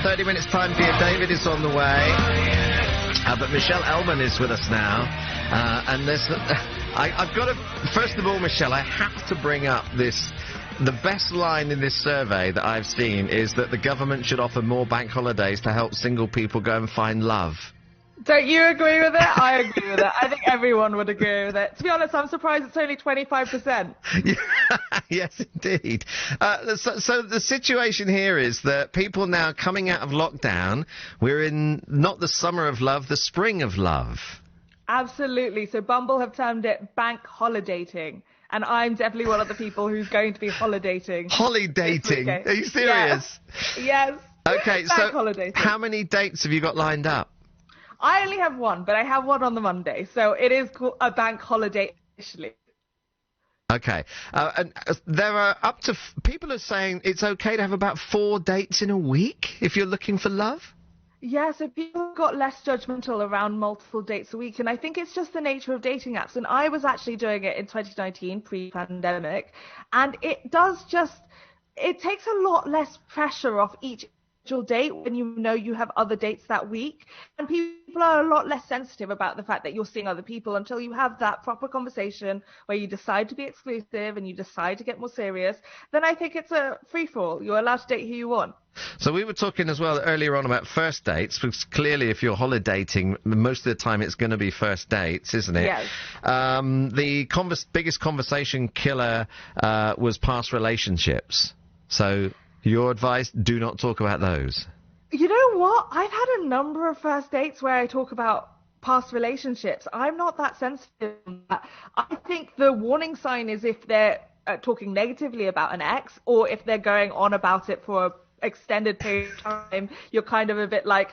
30 minutes time for you. David is on the way. But Michelle Elman is with us now. And there's... I've got to... First of all, Michelle, I have to bring up this... The best line in this survey that I've seen is that the government should offer more bank holidays to help single people go and find love. Don't you agree with it? I agree with it. I think everyone would agree with it. To be honest, I'm surprised it's only 25%. Yes, indeed. So the situation here is that people now coming out of lockdown, we're in not the summer of love, the spring of love. Absolutely. So Bumble have termed it bank holidating. And I'm definitely one of the people who's going to be holidating. Holidating? Are you serious? Yes. Okay, so holidating. How many dates have you got lined up? I only have one, but I have one on the Monday, so it is called a bank holiday officially. Okay. And there are up to... people are saying it's okay to have about 4 dates in a week if you're looking for love? Yeah, so people got less judgmental around multiple dates a week, and I think it's just the nature of dating apps. And I was actually doing it in 2019, pre-pandemic, and it takes a lot less pressure off each date when you know you have other dates that week, and people are a lot less sensitive about the fact that you're seeing other people until you have that proper conversation where you decide to be exclusive and you decide to get more serious. Then I think it's a free-for-all. You're allowed to date who you want. So we were talking as well earlier on about first dates, because clearly if you're holidating, most of the time it's going to be first dates, isn't it? Yes. The biggest conversation killer was past relationships. So your advice, do not talk about those. You know what? I've had a number of first dates where I talk about past relationships. I'm not that sensitive on that. I think the warning sign is if they're talking negatively about an ex, or if they're going on about it for an extended period of time. You're kind of a bit like,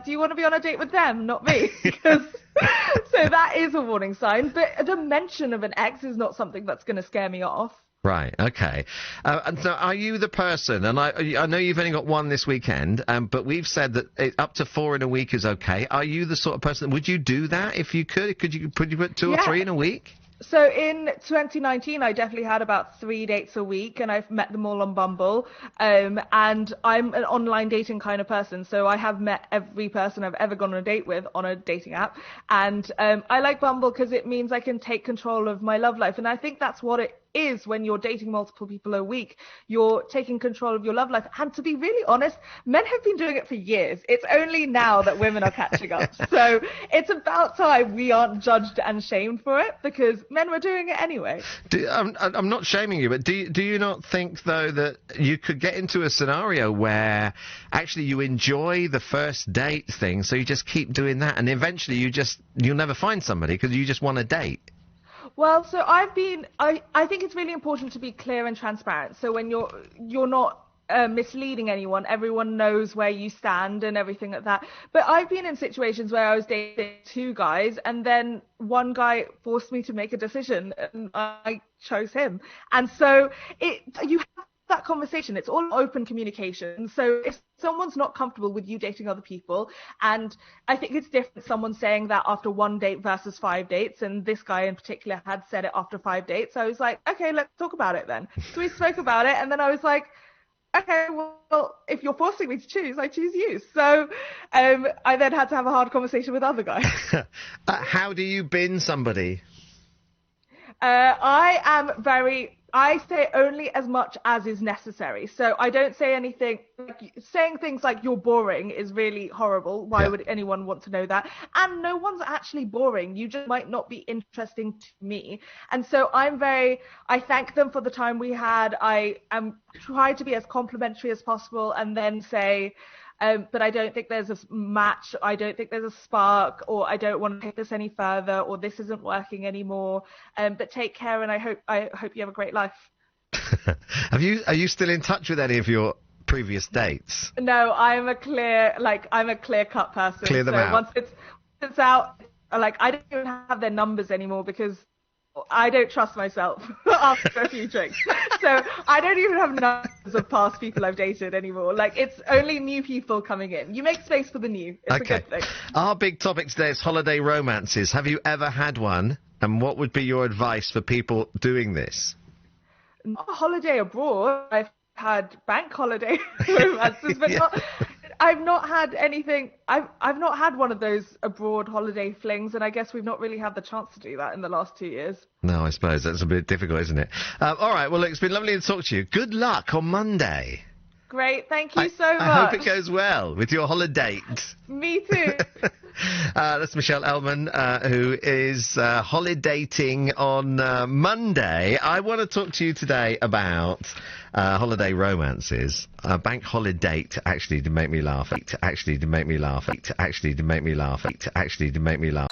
do you want to be on a date with them, not me? So that is a warning sign. But the mention of an ex is not something that's going to scare me off. Right, okay. And so are you the person, and I know you've only got one this weekend, but we've said that up to 4 in a week is okay. Are you the sort of person, would you do that if you could? Could you put 2 or 3 in a week? So in 2019, I definitely had about 3 dates a week, and I've met them all on Bumble. And I'm an online dating kind of person, so I have met every person I've ever gone on a date with on a dating app. And I like Bumble because it means I can take control of my love life. And I think that's what it is when you're dating multiple people a week. You're taking control of your love life. And to be really honest, men have been doing it for years. It's only now that women are catching up. So it's about time we aren't judged and shamed for it, because men were doing it anyway. I'm not shaming you, but do you not think, though, that you could get into a scenario where actually you enjoy the first date thing, so you just keep doing that, and eventually you'll never find somebody because you just want a date? Well, so I think it's really important to be clear and transparent. So when you're not misleading anyone, everyone knows where you stand and everything like that. But I've been in situations where I was dating 2 guys, and then one guy forced me to make a decision, and I chose him. And so you have that conversation. It's all open communication. So if someone's not comfortable with you dating other people, and I think it's different someone saying that after 1 date versus 5 dates, and this guy in particular had said it after 5 dates. So I was like, okay, let's talk about it then. So we spoke about it, and then I was like, okay, well, if you're forcing me to choose, I choose you. So I then had to have a hard conversation with other guys. How do you bin somebody? I say only as much as is necessary. So I don't say anything. Saying things like "you're boring" is really horrible. Why would anyone want to know that? And no one's actually boring. You just might not be interesting to me. And so I thank them for the time we had. I try to be as complimentary as possible, and then say, but I don't think there's a match, I don't think there's a spark, or I don't want to take this any further, or this isn't working anymore. But take care, and I hope you have a great life. Are you still in touch with any of your previous dates? No, I'm a clear-cut person. Clear them out. Once it's out, I don't even have their numbers anymore, because I don't trust myself after a few drinks. So I don't even have numbers of past people I've dated anymore. It's only new people coming in. You make space for the new. It's a good thing. Our big topic today is holiday romances. Have you ever had one? And what would be your advice for people doing this? Not a holiday abroad. I've had bank holiday romances, but not... I've not had anything. I've not had one of those abroad holiday flings, and I guess we've not really had the chance to do that in the last 2 years. No, I suppose that's a bit difficult, isn't it? All right, well, look, it's been lovely to talk to you. Good luck on Monday. Great, thank you so much. I hope it goes well with your holiday. Me too. That's Michelle Elman, who is holidating on Monday. I want to talk to you today about holiday romances. Bank holiday actually to make me laugh. Actually to make me laugh. Actually to make me laugh. Actually to make me laugh.